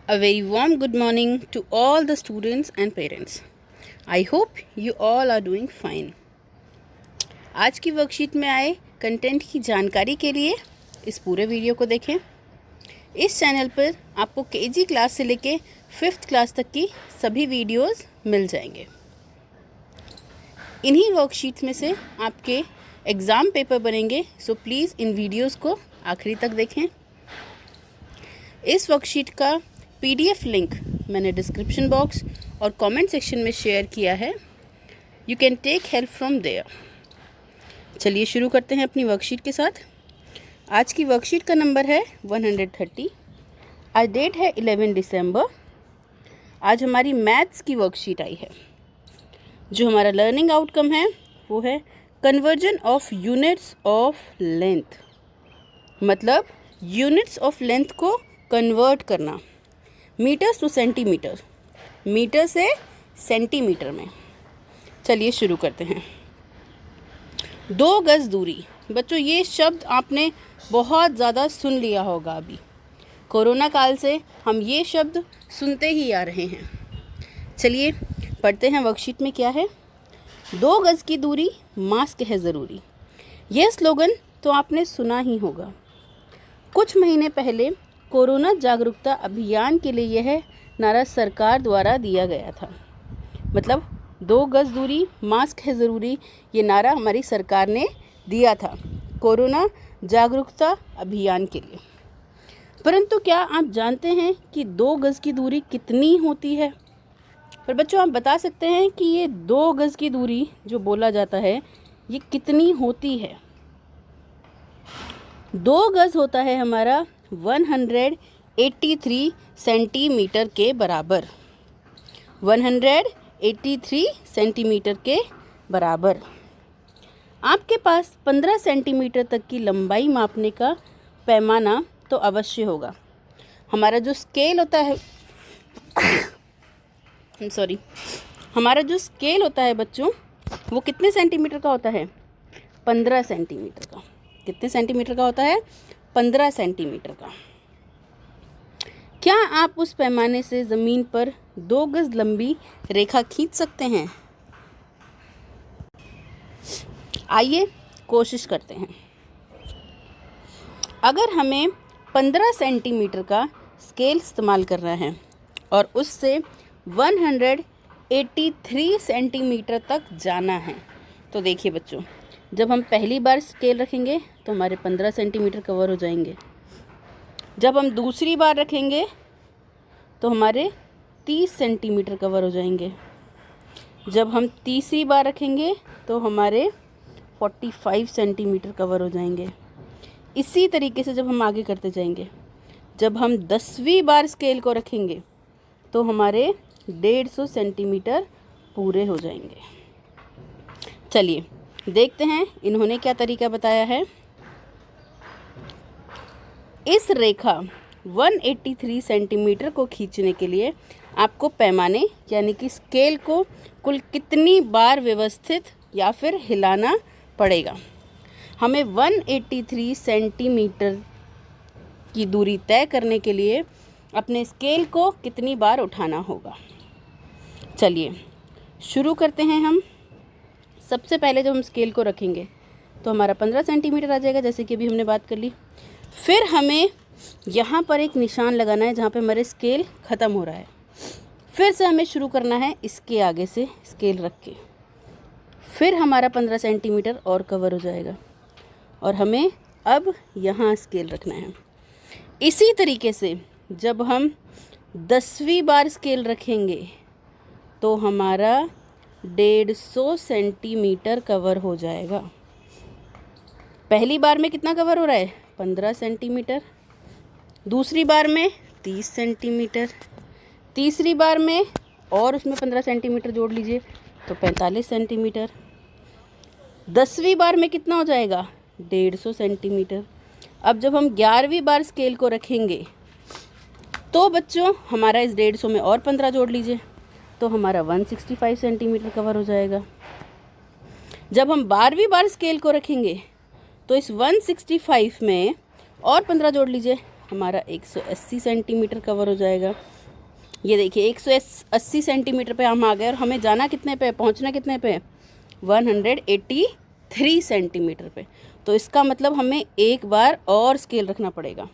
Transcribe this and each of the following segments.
A very warm good morning to all the students and parents. I hope you all are doing fine. आज की worksheet में आए content की जानकारी के लिए इस पूरे वीडियो को देखें। इस चैनल पर आपको केजी क्लास से लेके 5th क्लास तक की सभी वीडियोस मिल जाएंगे। इन्हीं वर्कशीट में से आपके एग्ज़ाम पेपर बनेंगे, सो प्लीज़ इन वीडियोस को आखिरी तक देखें। इस वर्कशीट का PDF लिंक मैंने डिस्क्रिप्शन बॉक्स और कमेंट सेक्शन में शेयर किया है। You can take help from there. चलिए शुरू करते हैं अपनी वर्कशीट के साथ। आज की वर्कशीट का नंबर है 130। आज डेट है 11 दिसंबर। आज हमारी मैथ्स की वर्कशीट आई है। जो हमारा लर्निंग आउटकम है वो है conversion of units of length, मतलब यूनिट्स ऑफ लेंथ को कन्वर्ट करना मीटर्स टू सेंटीमीटर, मीटर से सेंटीमीटर में। चलिए शुरू करते हैं। 2 गज दूरी। बच्चों ये शब्द आपने बहुत ज़्यादा सुन लिया होगा। अभी कोरोना काल से हम ये शब्द सुनते ही आ रहे हैं। चलिए पढ़ते हैं वर्कशीट में क्या है। 2 गज की दूरी, मास्क है ज़रूरी। यह स्लोगन तो आपने सुना ही होगा। कुछ महीने पहले कोरोना जागरूकता अभियान के लिए यह नारा सरकार द्वारा दिया गया था। मतलब 2 गज दूरी, मास्क है ज़रूरी, ये नारा हमारी सरकार ने दिया था कोरोना जागरूकता अभियान के लिए। परंतु क्या आप जानते हैं कि 2 गज की दूरी कितनी होती है? पर बच्चों आप बता सकते हैं कि ये 2 गज की दूरी जो बोला जाता है ये कितनी होती है? 2 गज होता है हमारा 183 सेंटीमीटर के बराबर। 183 सेंटीमीटर के बराबर। आपके पास 15 सेंटीमीटर तक की लंबाई मापने का पैमाना तो अवश्य होगा। हमारा जो स्केल होता है हमारा जो स्केल होता है बच्चों, वो कितने सेंटीमीटर का होता है? 15 सेंटीमीटर का। कितने सेंटीमीटर का होता है? 15 सेंटीमीटर का। क्या आप उस पैमाने से ज़मीन पर 2 गज लंबी रेखा खींच सकते हैं? आइए कोशिश करते हैं। अगर हमें 15 सेंटीमीटर का स्केल इस्तेमाल करना है और उससे 183 सेंटीमीटर तक जाना है, तो देखिए बच्चों, जब हम पहली बार स्केल रखेंगे तो हमारे 15 सेंटीमीटर कवर हो जाएंगे। जब हम दूसरी बार रखेंगे तो हमारे 30 सेंटीमीटर कवर हो जाएंगे। जब हम तीसरी बार रखेंगे तो हमारे 45 सेंटीमीटर कवर हो जाएंगे। इसी तरीके से जब हम आगे करते जाएंगे, जब हम 10वीं बार स्केल को रखेंगे तो हमारे 150 सेंटीमीटर पूरे हो जाएंगे। चलिए देखते हैं इन्होंने क्या तरीका बताया है। इस रेखा 183 सेंटीमीटर को खींचने के लिए आपको पैमाने यानी कि स्केल को कुल कितनी बार व्यवस्थित या फिर हिलाना पड़ेगा? हमें 183 सेंटीमीटर की दूरी तय करने के लिए अपने स्केल को कितनी बार उठाना होगा? चलिए शुरू करते हैं हम। सबसे पहले जब हम स्केल को रखेंगे तो हमारा 15 सेंटीमीटर आ जाएगा, जैसे कि अभी हमने बात कर ली। फिर हमें यहाँ पर एक निशान लगाना है जहाँ पे हमारे स्केल ख़त्म हो रहा है। फिर से हमें शुरू करना है इसके आगे से स्केल रख के। फिर हमारा 15 सेंटीमीटर और कवर हो जाएगा और हमें अब यहाँ स्केल रखना है। इसी तरीके से जब हम 10वीं बार स्केल रखेंगे तो हमारा 150 सेंटीमीटर कवर हो जाएगा। पहली बार में कितना कवर हो रहा है? 15 सेंटीमीटर। दूसरी बार में 30 सेंटीमीटर। तीसरी बार में और उसमें 15 सेंटीमीटर जोड़ लीजिए तो 45 सेंटीमीटर। 10वीं बार में कितना हो जाएगा? 150 सेंटीमीटर। अब जब हम 11वीं बार स्केल को रखेंगे तो बच्चों हमारा इस 150 में और 15 जोड़ लीजिए तो हमारा 165 सेंटीमीटर कवर हो जाएगा। जब हम 12वीं बार स्केल को रखेंगे तो इस 165 में और 15 जोड़ लीजिए, हमारा 180 सेंटीमीटर कवर हो जाएगा। ये देखिए 180 सेंटीमीटर पे हम आ गए और हमें जाना कितने पे, पहुंचना कितने पे, 183 सेंटीमीटर पे। तो इसका मतलब हमें एक बार और स्केल रखना पड़ेगा।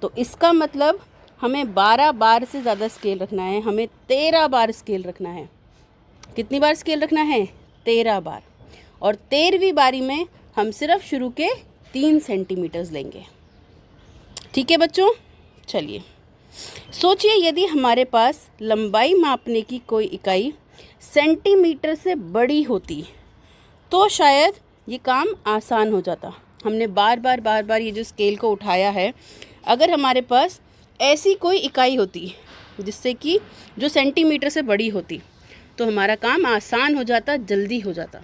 तो इसका मतलब हमें 12 बार से ज़्यादा स्केल रखना है, हमें 13 बार स्केल रखना है। कितनी बार स्केल रखना है, 13 बार। और 13वीं बारी में हम सिर्फ शुरू के 3 सेंटीमीटर्स लेंगे। ठीक है बच्चों, चलिए सोचिए यदि हमारे पास लंबाई मापने की कोई इकाई सेंटीमीटर से बड़ी होती तो शायद ये काम आसान हो जाता। हमने बार बार ये जो स्केल को उठाया है, अगर हमारे पास ऐसी कोई इकाई होती जिससे कि जो सेंटीमीटर से बड़ी होती तो हमारा काम आसान हो जाता, जल्दी हो जाता,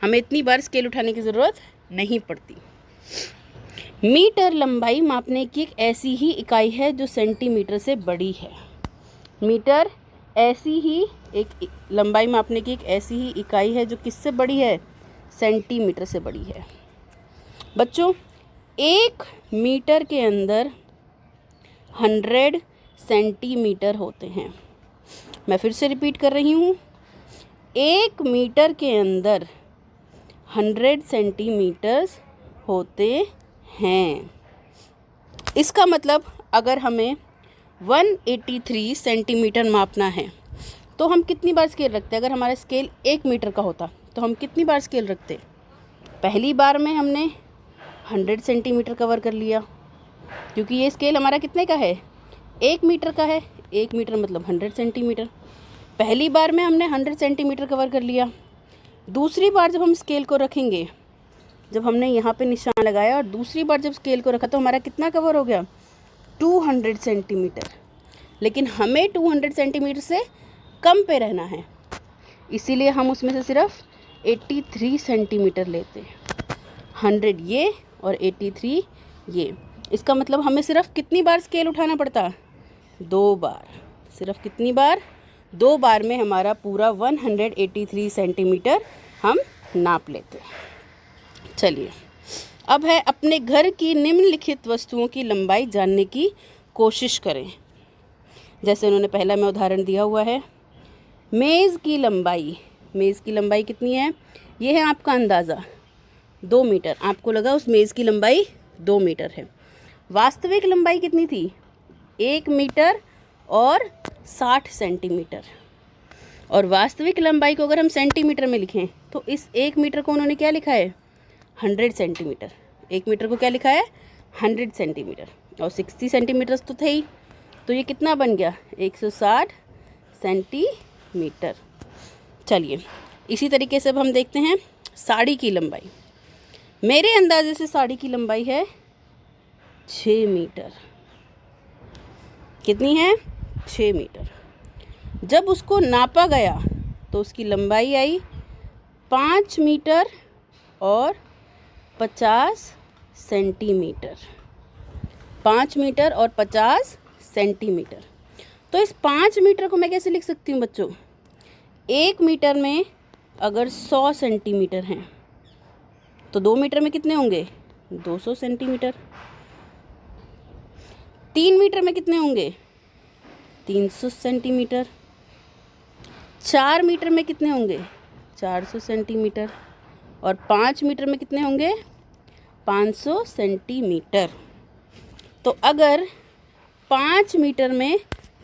हमें इतनी बार स्केल उठाने की ज़रूरत नहीं पड़ती। मीटर लंबाई मापने की एक ऐसी ही इकाई है जो सेंटीमीटर से बड़ी है। मीटर ऐसी ही एक लंबाई मापने की एक ऐसी ही इकाई है जो किससे बड़ी है, सेंटीमीटर से बड़ी है। बच्चों 1 मीटर के अंदर 100 सेंटीमीटर होते हैं। मैं फिर से रिपीट कर रही हूँ, 1 मीटर के अंदर 100 सेंटीमीटर्स होते हैं। इसका मतलब अगर हमें 183 सेंटीमीटर मापना है तो हम कितनी बार स्केल रखते हैं। अगर हमारा स्केल 1 मीटर का होता तो हम कितनी बार स्केल रखते। पहली बार में हमने 100 सेंटीमीटर कवर कर लिया, क्योंकि ये स्केल हमारा कितने का है, 1 मीटर का है। 1 मीटर मतलब 100 सेंटीमीटर। पहली बार में हमने 100 सेंटीमीटर कवर कर लिया। दूसरी बार जब हम स्केल को रखेंगे, जब हमने यहाँ पे निशान लगाया और दूसरी बार जब स्केल को रखा तो हमारा कितना कवर हो गया, 200 सेंटीमीटर। लेकिन हमें 200 सेंटीमीटर से कम पे रहना है, इसीलिए हम उसमें से सिर्फ 83 सेंटीमीटर लेते हैं। 100 ये और 83 ये। इसका मतलब हमें सिर्फ कितनी बार स्केल उठाना पड़ता, 2 बार। सिर्फ कितनी बार, 2 बार में हमारा पूरा 183 सेंटीमीटर हम नाप लेते हैं। चलिए अब है अपने घर की निम्नलिखित वस्तुओं की लंबाई जानने की कोशिश करें। जैसे उन्होंने पहला में उदाहरण दिया हुआ है, मेज़ की लंबाई। मेज़ की लंबाई कितनी है, ये है आपका अंदाज़ा 2 मीटर। आपको लगा उस मेज़ की लंबाई 2 मीटर है। वास्तविक लंबाई कितनी थी, 1 मीटर और 60 सेंटीमीटर। और वास्तविक लंबाई को अगर हम सेंटीमीटर में लिखें तो इस 1 मीटर को उन्होंने क्या लिखा है, 100 सेंटीमीटर। 1 मीटर को क्या लिखा है, 100 सेंटीमीटर। और 60 सेंटीमीटर तो थे ही, तो ये कितना बन गया, 160 सेंटीमीटर। चलिए इसी तरीके से अब हम देखते हैं साड़ी की लंबाई। मेरे अंदाजे से साड़ी की लंबाई है 6 मीटर। कितनी है, 6 मीटर। जब उसको नापा गया तो उसकी लंबाई आई 5 मीटर और 50 सेंटीमीटर। 5 मीटर और 50 सेंटीमीटर। तो इस 5 मीटर को मैं कैसे लिख सकती हूँ बच्चों, 1 मीटर में अगर 100 सेंटीमीटर हैं तो 2 मीटर में कितने होंगे, 200 सेंटीमीटर। 3 मीटर में कितने होंगे, 300 सेंटीमीटर। 4 मीटर में कितने होंगे, 400 सेंटीमीटर। और 5 मीटर में कितने होंगे, 500 सेंटीमीटर। तो अगर 5 मीटर में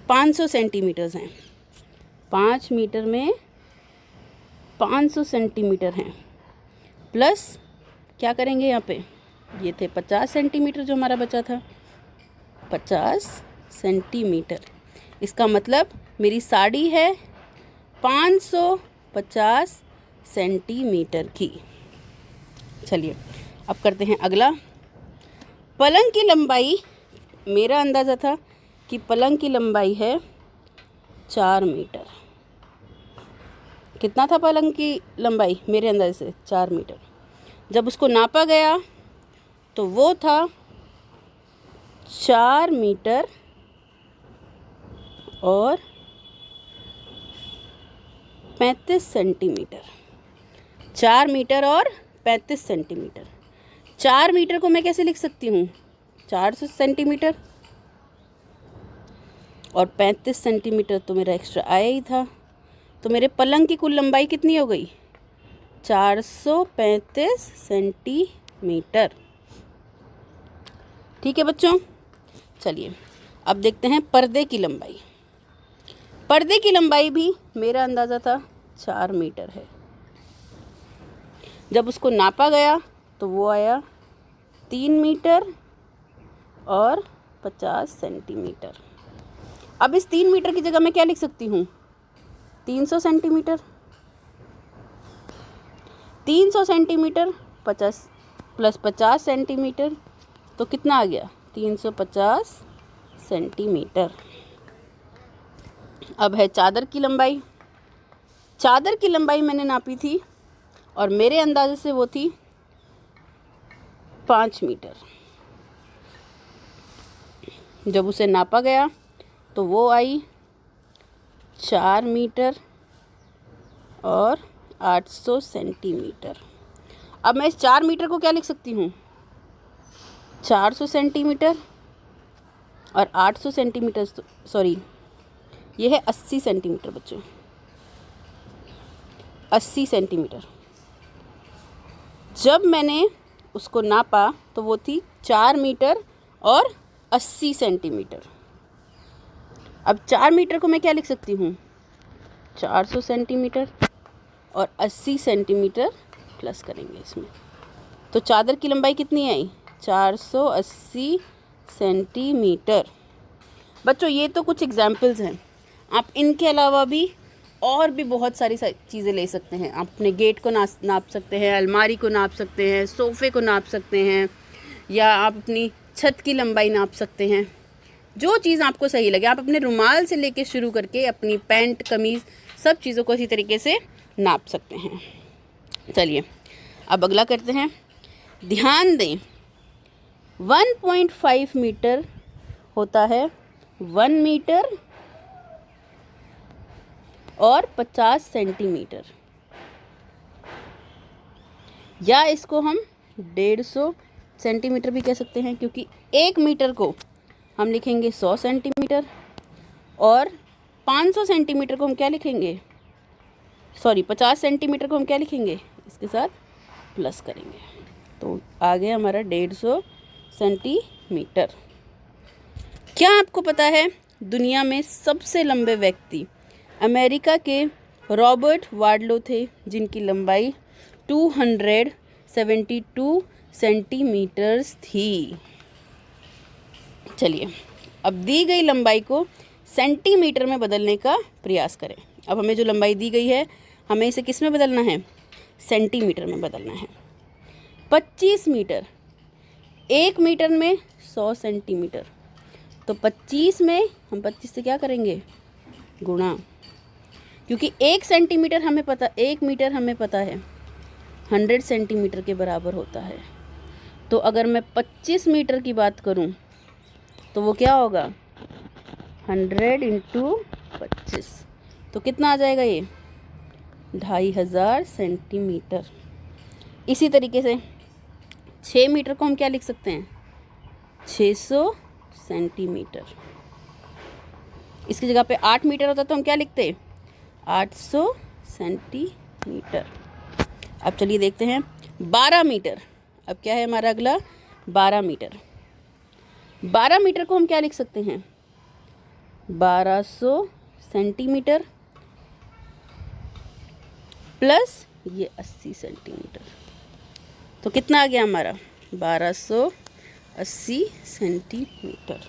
500 सेंटीमीटर्स हैं, 5 मीटर में 500 सेंटीमीटर हैं, प्लस क्या करेंगे यहाँ पे, ये थे 50 सेंटीमीटर जो हमारा बचा था, 50 सेंटीमीटर। इसका मतलब मेरी साड़ी है 550 सेंटीमीटर की। चलिए अब करते हैं अगला। पलंग की लंबाई, मेरा अंदाज़ा था कि पलंग की लंबाई है 4 मीटर। कितना था पलंग की लंबाई, मेरे अंदाजे से 4 मीटर। जब उसको नापा गया तो वो था 4 मीटर और 35 सेंटीमीटर। 4 मीटर और 35 सेंटीमीटर। 4 मीटर को मैं कैसे लिख सकती हूँ, 400 सेंटीमीटर। और 35 सेंटीमीटर तो मेरा एक्स्ट्रा आया ही था। तो मेरे पलंग की कुल लंबाई कितनी हो गई? 435 सेंटीमीटर। ठीक है बच्चों, चलिए अब देखते हैं पर्दे की लंबाई। पर्दे की लंबाई भी मेरा अंदाज़ा था 4 मीटर है। जब उसको नापा गया तो वो आया 3 मीटर और 50 सेंटीमीटर। अब इस 3 मीटर की जगह मैं क्या लिख सकती हूँ? 300 सेंटीमीटर। 300 सेंटीमीटर 50 प्लस 50 सेंटीमीटर तो कितना आ गया? 350 सेंटीमीटर। अब है चादर की लंबाई। चादर की लंबाई मैंने नापी थी और मेरे अंदाजे से वो थी 5 मीटर। जब उसे नापा गया तो वो आई 4 मीटर और 800 सेंटीमीटर। अब मैं इस 4 मीटर को क्या लिख सकती हूँ? 400 सेंटीमीटर और 800 सेंटीमीटर, सॉरी ये है 80 सेंटीमीटर बच्चों, 80 सेंटीमीटर। जब मैंने उसको नापा तो वो थी 4 मीटर और 80 सेंटीमीटर। अब 4 मीटर को मैं क्या लिख सकती हूँ? 400 सेंटीमीटर और 80 सेंटीमीटर प्लस करेंगे इसमें, तो चादर की लंबाई कितनी आई? 480 सेंटीमीटर। बच्चों ये तो कुछ एग्जाम्पल्स हैं, आप इनके अलावा भी और भी बहुत सारी चीज़ें ले सकते हैं। आप अपने गेट को नाप सकते हैं, अलमारी को नाप सकते हैं, सोफ़े को नाप सकते हैं, या आप अपनी छत की लंबाई नाप सकते हैं। जो चीज़ आपको सही लगे, आप अपने रुमाल से लेके शुरू करके अपनी पैंट, कमीज़, सब चीज़ों को इसी तरीके से नाप सकते हैं। चलिए अब अगला करते हैं। ध्यान दें 1.5 मीटर होता है 1 मीटर और 50 सेंटीमीटर, या इसको हम 150 सेंटीमीटर भी कह सकते हैं, क्योंकि 1 मीटर को हम लिखेंगे 100 सेंटीमीटर और 500 सेंटीमीटर को हम क्या लिखेंगे? सॉरी 50 सेंटीमीटर को हम क्या लिखेंगे? इसके साथ प्लस करेंगे, तो आ गया हमारा 150 सेंटीमीटर। क्या आपको पता है दुनिया में सबसे लंबे व्यक्ति अमेरिका के रॉबर्ट वार्डलो थे, जिनकी लंबाई 272 सेंटीमीटर्स थी। चलिए अब दी गई लंबाई को सेंटीमीटर में बदलने का प्रयास करें। अब हमें जो लंबाई दी गई है, हमें इसे किस में बदलना है? सेंटीमीटर में बदलना है। 25 मीटर, 1 मीटर में 100 सेंटीमीटर, तो 25 में हम 25 से क्या करेंगे? गुणा, क्योंकि 1 सेंटीमीटर हमें पता, 1 मीटर हमें पता है 100 सेंटीमीटर के बराबर होता है। तो अगर मैं 25 मीटर की बात करूं तो वो क्या होगा? 100 इंटू 25, तो कितना आ जाएगा? ये 2500 सेंटीमीटर। इसी तरीके से 6 मीटर को हम क्या लिख सकते हैं? 600 सेंटीमीटर। इसकी जगह पे 8 मीटर होता तो हम क्या लिखते? 800 सेंटीमीटर। अब चलिए देखते हैं 12 मीटर। अब क्या है हमारा अगला? 12 मीटर। 12 मीटर को हम क्या लिख सकते हैं? 1200 सेंटीमीटर प्लस ये 80 सेंटीमीटर, तो कितना आ गया हमारा? 1280 सेंटीमीटर।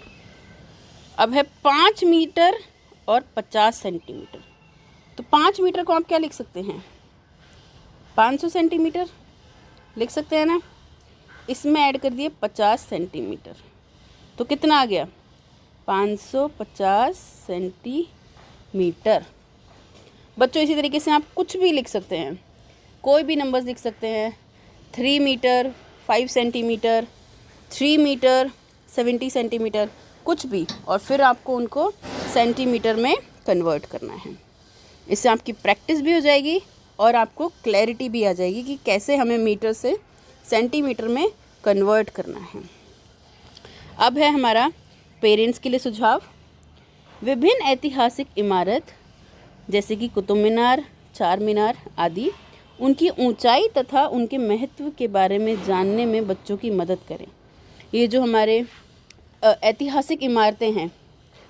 अब है 5 मीटर और 50 सेंटीमीटर। तो 5 मीटर को आप क्या लिख सकते हैं? 500 सेंटीमीटर लिख सकते हैं ना। इसमें ऐड कर दिए 50 सेंटीमीटर, तो कितना आ गया? 550 सेंटीमीटर। बच्चों इसी तरीके से आप कुछ भी लिख सकते हैं, कोई भी नंबर्स लिख सकते हैं। 3 मीटर 5 सेंटीमीटर, 3 मीटर 70 सेंटीमीटर, कुछ भी, और फिर आपको उनको सेंटीमीटर में कन्वर्ट करना है। इससे आपकी प्रैक्टिस भी हो जाएगी और आपको क्लैरिटी भी आ जाएगी कि कैसे हमें मीटर से सेंटीमीटर में कन्वर्ट करना है। अब है हमारा पेरेंट्स के लिए सुझाव। विभिन्न ऐतिहासिक इमारत जैसे कि कुतुब मीनार, चार मीनार आदि, उनकी ऊंचाई तथा उनके महत्व के बारे में जानने में बच्चों की मदद करें। ये जो हमारे ऐतिहासिक इमारतें हैं,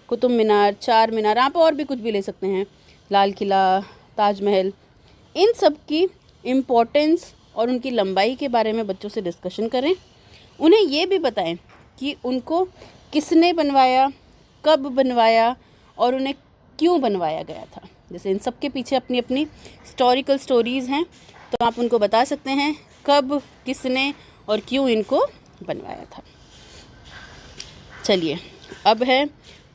कुतुब मीनार, चार मीनार, आप और भी कुछ भी ले सकते हैं, लाल किला, ताजमहल, इन सब की इम्पोर्टेंस और उनकी लंबाई के बारे में बच्चों से डिस्कशन करें। उन्हें ये भी बताएं कि उनको किसने बनवाया, कब बनवाया और उन्हें क्यों बनवाया गया था। जैसे इन सब के पीछे अपनी अपनी हिस्टोरिकल स्टोरीज़ हैं, तो आप उनको बता सकते हैं कब, किसने और क्यों इनको बनवाया था। चलिए, अब है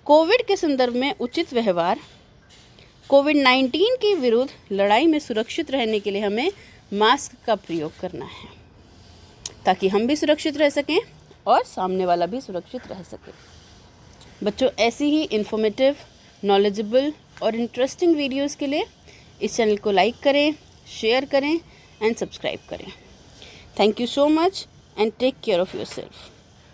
कोविड के संदर्भ में उचित व्यवहार। कोविड-19 के विरुद्ध लड़ाई में सुरक्षित रहने के लिए हमें मास्क का प्रयोग करना है, ताकि हम भी सुरक्षित रह सकें और सामने वाला भी सुरक्षित रह सके। बच्चों, ऐसी ही इन्फॉर्मेटिव, नॉलेजेबल और इंटरेस्टिंग वीडियोस के लिए इस चैनल को लाइक करें, शेयर करें एंड सब्सक्राइब करें। Thank you so much and take care of yourself.